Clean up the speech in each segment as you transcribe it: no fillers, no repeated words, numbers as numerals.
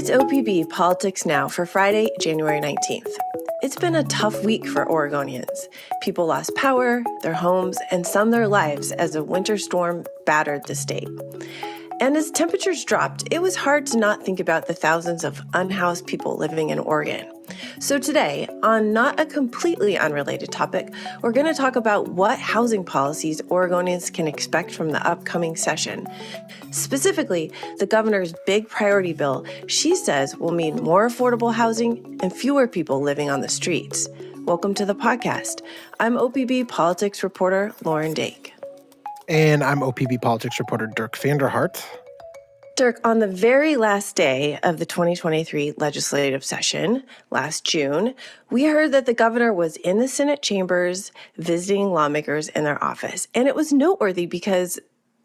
It's OPB Politics Now for Friday, January 19th. It's been a tough week for Oregonians. People lost power, their homes, and some their lives as a winter storm battered the state. And as temperatures dropped, it was hard to not think about the thousands of unhoused people living in Oregon. So today, on not a completely unrelated topic, we're going to talk about what housing policies Oregonians can expect from the upcoming session. Specifically, the governor's big priority bill she says will mean more affordable housing and fewer people living on the streets. Welcome to the podcast. I'm OPB Politics reporter Lauren Dake. And I'm OPB Politics reporter Dirk VanderHart. Dirk, on the very last day of the 2023 legislative session, last June, we heard that the governor was in the Senate chambers visiting lawmakers in their office. And it was noteworthy because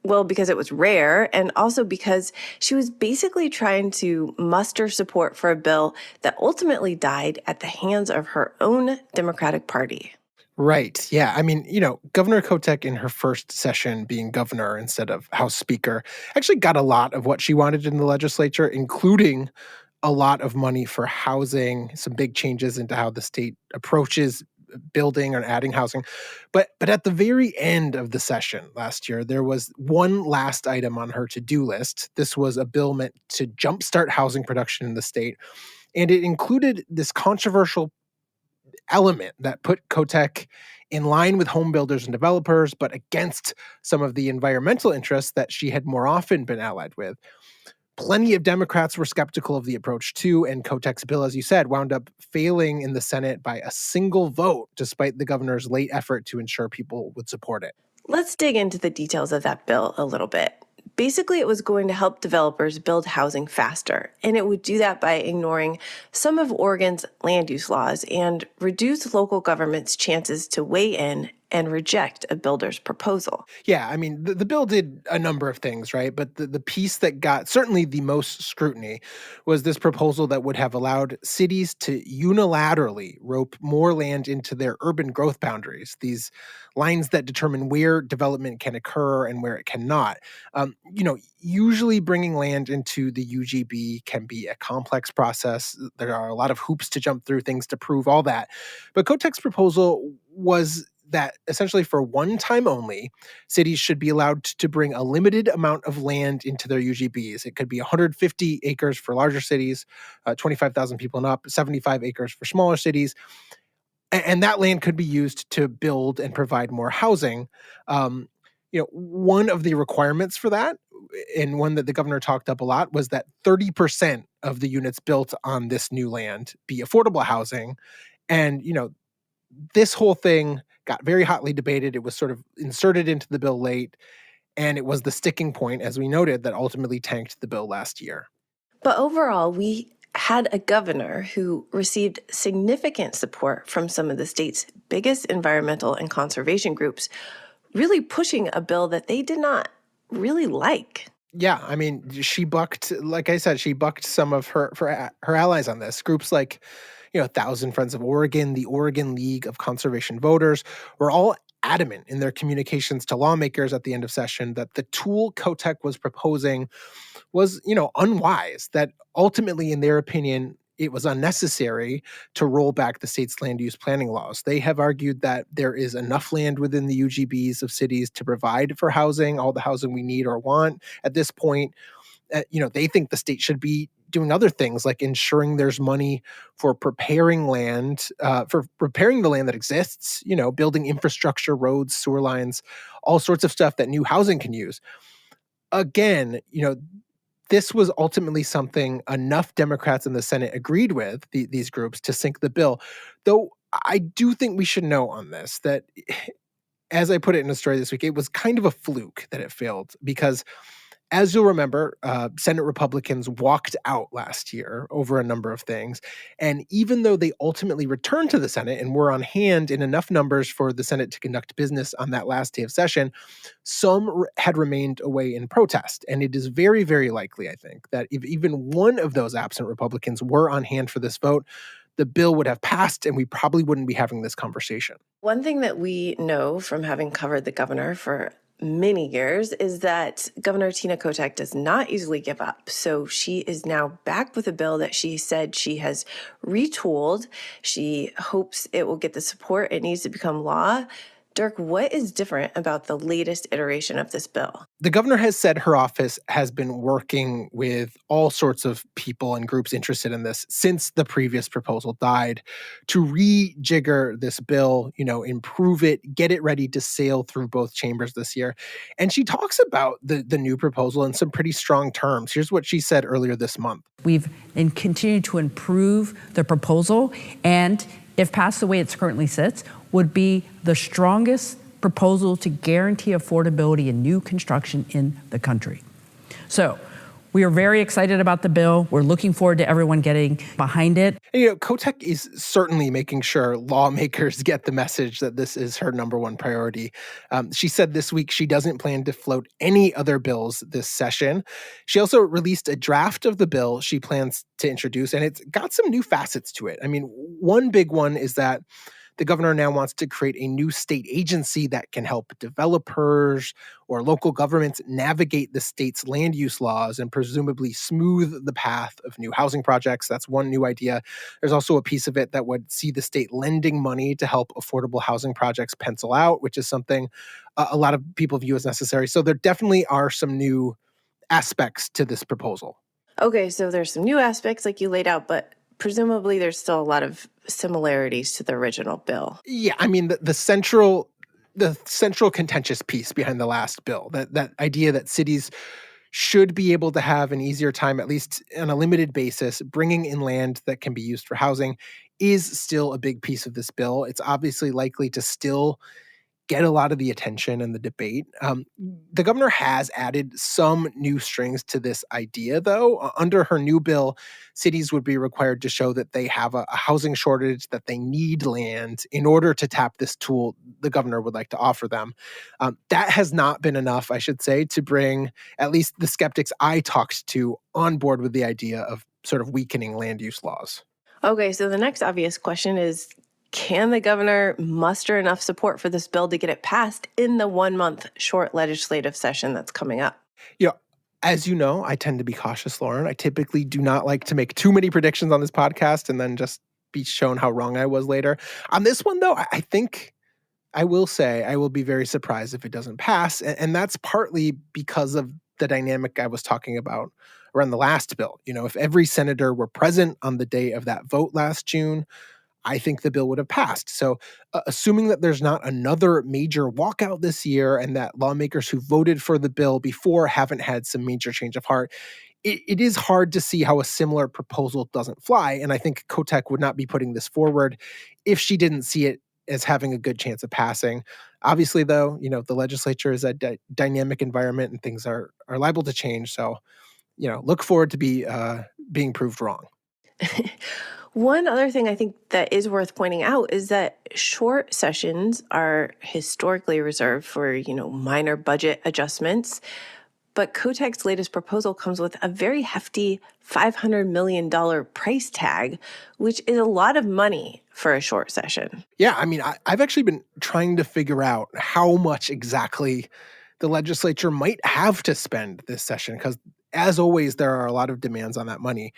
it was rare, and also because she was basically trying to muster support for a bill that ultimately died at the hands of her own Democratic Party. Right. Yeah. I mean, Governor Kotek in her first session being governor instead of House Speaker actually got a lot of what she wanted in the legislature, including a lot of money for housing, some big changes into how the state approaches building or adding housing. But at the very end of the session last year, there was one last item on her to-do list. This was a bill meant to jumpstart housing production in the state. And it included this controversial element that put Kotek in line with home builders and developers, but against some of the environmental interests that she had more often been allied with. Plenty of Democrats were skeptical of the approach too, and Kotek's bill, as you said, wound up failing in the Senate by a single vote, despite the governor's late effort to ensure people would support it. Let's dig into the details of that bill a little bit. Basically, it was going to help developers build housing faster, and it would do that by ignoring some of Oregon's land use laws and reduce local government's chances to weigh in and reject a builder's proposal. Yeah, I mean, the bill did a number of things, right? But the piece that got certainly the most scrutiny was this proposal that would have allowed cities to unilaterally rope more land into their urban growth boundaries, these lines that determine where development can occur and where it cannot. Usually bringing land into the UGB can be a complex process. There are a lot of hoops to jump through, things to prove, all that. But Kotek's proposal was that essentially for one time only, cities should be allowed to bring a limited amount of land into their UGBs. It could be 150 acres for larger cities, 25,000 people and up, 75 acres for smaller cities. And that land could be used to build and provide more housing. One of the requirements for that, and one that the governor talked up a lot, was that 30% of the units built on this new land be affordable housing. And, this whole thing got very hotly debated. It was sort of inserted into the bill late, and it was the sticking point, as we noted, that ultimately tanked the bill last year. But overall, we had a governor who received significant support from some of the state's biggest environmental and conservation groups, really pushing a bill that they did not really like. Yeah, I mean, she bucked, like I said, some of her allies on this. Groups like 1,000 Friends of Oregon, the Oregon League of Conservation Voters, were all adamant in their communications to lawmakers at the end of session that the tool Kotek was proposing was, unwise, that ultimately, in their opinion, it was unnecessary to roll back the state's land use planning laws. They have argued that there is enough land within the UGBs of cities to provide for housing, all the housing we need or want at this point. They think the state should be doing other things like ensuring there's money for preparing land, the land that exists, building infrastructure, roads, sewer lines, all sorts of stuff that new housing can use. Again, this was ultimately something enough Democrats in the Senate agreed with, these groups, to sink the bill. Though I do think we should know on this that, as I put it in a story this week, it was kind of a fluke that it failed because, as you'll remember, Senate Republicans walked out last year over a number of things. And even though they ultimately returned to the Senate and were on hand in enough numbers for the Senate to conduct business on that last day of session, some had remained away in protest. And it is very, very likely, I think, that if even one of those absent Republicans were on hand for this vote, the bill would have passed and we probably wouldn't be having this conversation. One thing that we know from having covered the governor for many years is that Governor Tina Kotek does not easily give up. So she is now back with a bill that she said she has retooled. She hopes it will get the support it needs to become law. Dirk, what is different about the latest iteration of this bill? The governor has said her office has been working with all sorts of people and groups interested in this since the previous proposal died to rejigger this bill, improve it, get it ready to sail through both chambers this year. And she talks about the new proposal in some pretty strong terms. Here's what she said earlier this month. We've continued to improve the proposal, and if passed the way it currently sits, would be the strongest proposal to guarantee affordability in new construction in the country. So we are very excited about the bill. We're looking forward to everyone getting behind it. And, Kotek is certainly making sure lawmakers get the message that this is her number one priority. She said this week she doesn't plan to float any other bills this session. She also released a draft of the bill she plans to introduce, and it's got some new facets to it. I mean, one big one is that the governor now wants to create a new state agency that can help developers or local governments navigate the state's land use laws and presumably smooth the path of new housing projects. That's one new idea. There's also a piece of it that would see the state lending money to help affordable housing projects pencil out, which is something a lot of people view as necessary. So there definitely are some new aspects to this proposal. Okay, so there's some new aspects like you laid out, but presumably there's still a lot of similarities to the original bill. Yeah, I mean, the central contentious piece behind the last bill, that idea that cities should be able to have an easier time, at least on a limited basis, bringing in land that can be used for housing, is still a big piece of this bill. It's obviously likely to still get a lot of the attention and the debate. The governor has added some new strings to this idea, though. Under her new bill, cities would be required to show that they have a housing shortage, that they need land in order to tap this tool the governor would like to offer them. That has not been enough, I should say, to bring at least the skeptics I talked to on board with the idea of sort of weakening land use laws. Okay, so the next obvious question is, can the governor muster enough support for this bill to get it passed in the 1-month short legislative session that's coming up? As you know, I tend to be cautious, Lauren. I typically do not like to make too many predictions on this podcast and then just be shown how wrong I was later. On this one, though, I think I will say I will be very surprised if it doesn't pass. And that's partly because of the dynamic I was talking about around the last bill. If every senator were present on the day of that vote last June, I think the bill would have passed. So assuming that there's not another major walkout this year and that lawmakers who voted for the bill before haven't had some major change of heart, it is hard to see how a similar proposal doesn't fly. And I think Kotek would not be putting this forward if she didn't see it as having a good chance of passing. Obviously, though, the legislature is a dynamic environment and things are liable to change. So, look forward to being proved wrong. One other thing I think that is worth pointing out is that short sessions are historically reserved for, minor budget adjustments. But Kotek's latest proposal comes with a very hefty $500 million price tag, which is a lot of money for a short session. Yeah, I mean, I've actually been trying to figure out how much exactly the legislature might have to spend this session, because as always, there are a lot of demands on that money.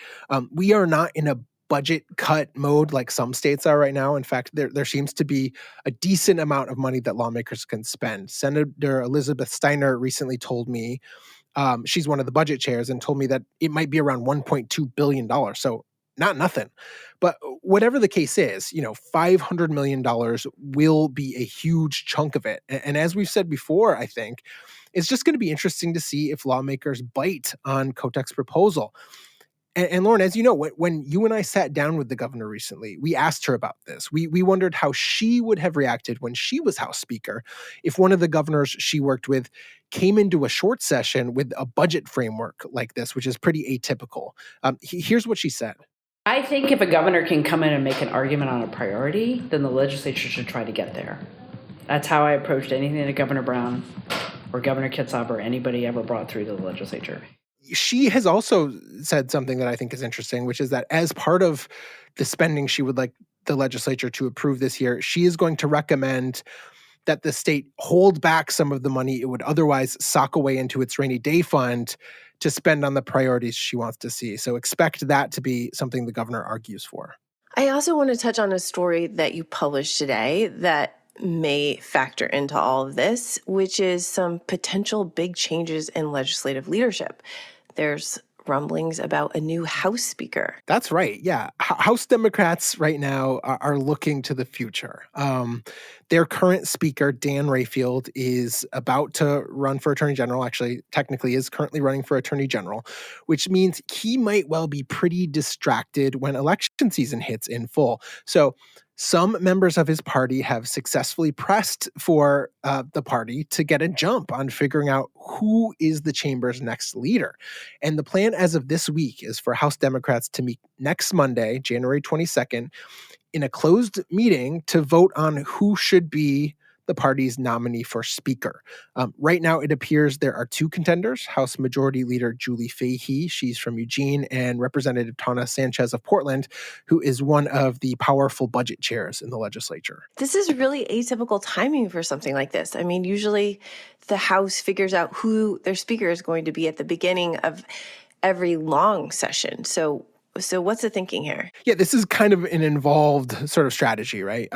We are not in a budget cut mode like some states are right now. In fact, there seems to be a decent amount of money that lawmakers can spend. Senator Elizabeth Steiner recently told me, she's one of the budget chairs, and told me that it might be around $1.2 billion. So not nothing. But whatever the case is, $500 million will be a huge chunk of it. And as we've said before, I think, it's just going to be interesting to see if lawmakers bite on Kotek's proposal. And Lauren, as you know, when you and I sat down with the governor recently, we asked her about this. We wondered how she would have reacted when she was House Speaker if one of the governors she worked with came into a short session with a budget framework like this, which is pretty atypical. Here's what she said. I think if a governor can come in and make an argument on a priority, then the legislature should try to get there. That's how I approached anything that Governor Brown or Governor Kitsap or anybody ever brought through to the legislature. She has also said something that I think is interesting, which is that as part of the spending she would like the legislature to approve this year, she is going to recommend that the state hold back some of the money it would otherwise sock away into its rainy day fund to spend on the priorities she wants to see. So expect that to be something the governor argues for. I also want to touch on a story that you published today that may factor into all of this, which is some potential big changes in legislative leadership. There's rumblings about a new House Speaker. That's right. Yeah. House Democrats right now are looking to the future. Their current speaker, Dan Rayfield, is about to run for Attorney General, actually technically is currently running for Attorney General, which means he might well be pretty distracted when election season hits in full. So some members of his party have successfully pressed for the party to get a jump on figuring out who is the chamber's next leader. And the plan as of this week is for House Democrats to meet next Monday, January 22nd, in a closed meeting to vote on who should be the party's nominee for speaker. Right now, it appears there are two contenders, House Majority Leader Julie Fahey, she's from Eugene, and Representative Tana Sanchez of Portland, who is one of the powerful budget chairs in the legislature. This is really atypical timing for something like this. I mean, usually the House figures out who their speaker is going to be at the beginning of every long session. So what's the thinking here? Yeah, this is kind of an involved sort of strategy, right?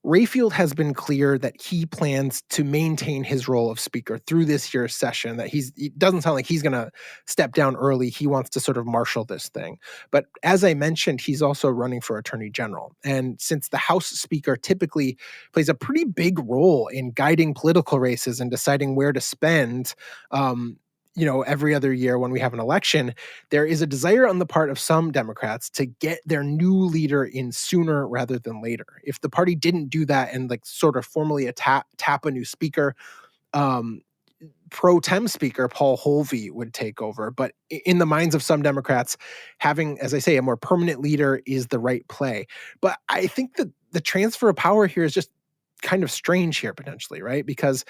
Rayfield has been clear that he plans to maintain his role of speaker through this year's session, that it doesn't sound like he's going to step down early. He wants to sort of marshal this thing. But as I mentioned, he's also running for Attorney General. And since the House Speaker typically plays a pretty big role in guiding political races and deciding where to spend, every other year when we have an election, there is a desire on the part of some Democrats to get their new leader in sooner rather than later. If the party didn't do that and sort of formally tap a new speaker, pro tem speaker Paul Holvey would take over. But in the minds of some Democrats, having, as I say, a more permanent leader is the right play. But I think that the transfer of power here is just kind of strange here potentially, right? Because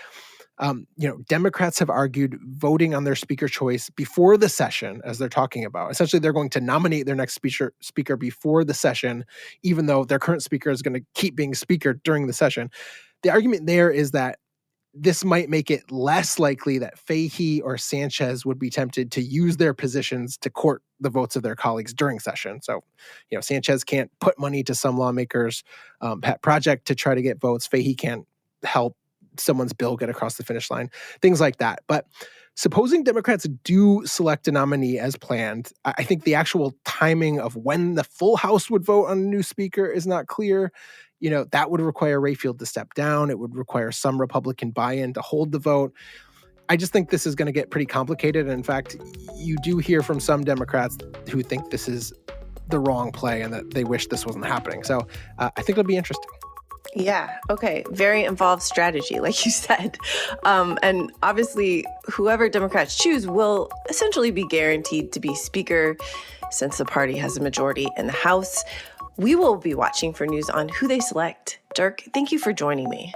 Democrats have argued voting on their speaker choice before the session, as they're talking about. Essentially, they're going to nominate their next speaker before the session, even though their current speaker is going to keep being speaker during the session. The argument there is that this might make it less likely that Fahey or Sanchez would be tempted to use their positions to court the votes of their colleagues during session. So, Sanchez can't put money to some lawmakers' pet project to try to get votes. Fahey can't help someone's bill get across the finish line, things like that. But supposing Democrats do select a nominee as planned, I think the actual timing of when the full House would vote on a new speaker is not clear. That would require Rayfield to step down. It would require some Republican buy-in to hold the vote. I just think this is going to get pretty complicated. And in fact, you do hear from some Democrats who think this is the wrong play and that they wish this wasn't happening. So I think it'll be interesting. Yeah. Okay. Very involved strategy, like you said. And obviously, whoever Democrats choose will essentially be guaranteed to be speaker since the party has a majority in the House. We will be watching for news on who they select. Dirk, thank you for joining me.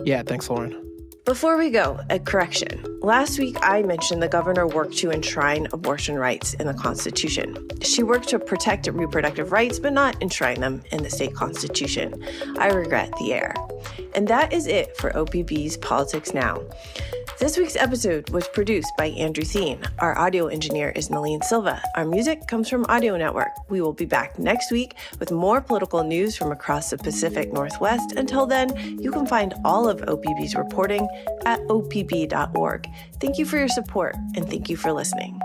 Yeah, thanks, Lauren. Before we go, a correction. Last week, I mentioned the governor worked to enshrine abortion rights in the Constitution. She worked to protect reproductive rights, but not enshrine them in the state constitution. I regret the error. And that is it for OPB's Politics Now. This week's episode was produced by Andrew Thien. Our audio engineer is Nalene Silva. Our music comes from Audio Network. We will be back next week with more political news from across the Pacific Northwest. Until then, you can find all of OPB's reporting at opb.org. Thank you for your support, and thank you for listening.